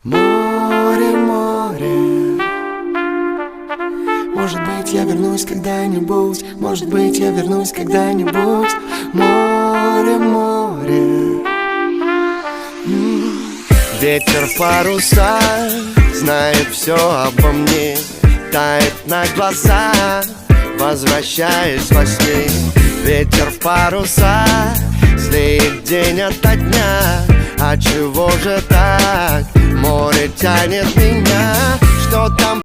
Море, море, может быть, я вернусь когда-нибудь, может быть, я вернусь когда-нибудь. Море, море, ветер в парусах знает все обо мне, тает на глазах, возвращаясь во сне. Ветер в парусах злеет день ото дня. А чего же так? Море тянет меня, что там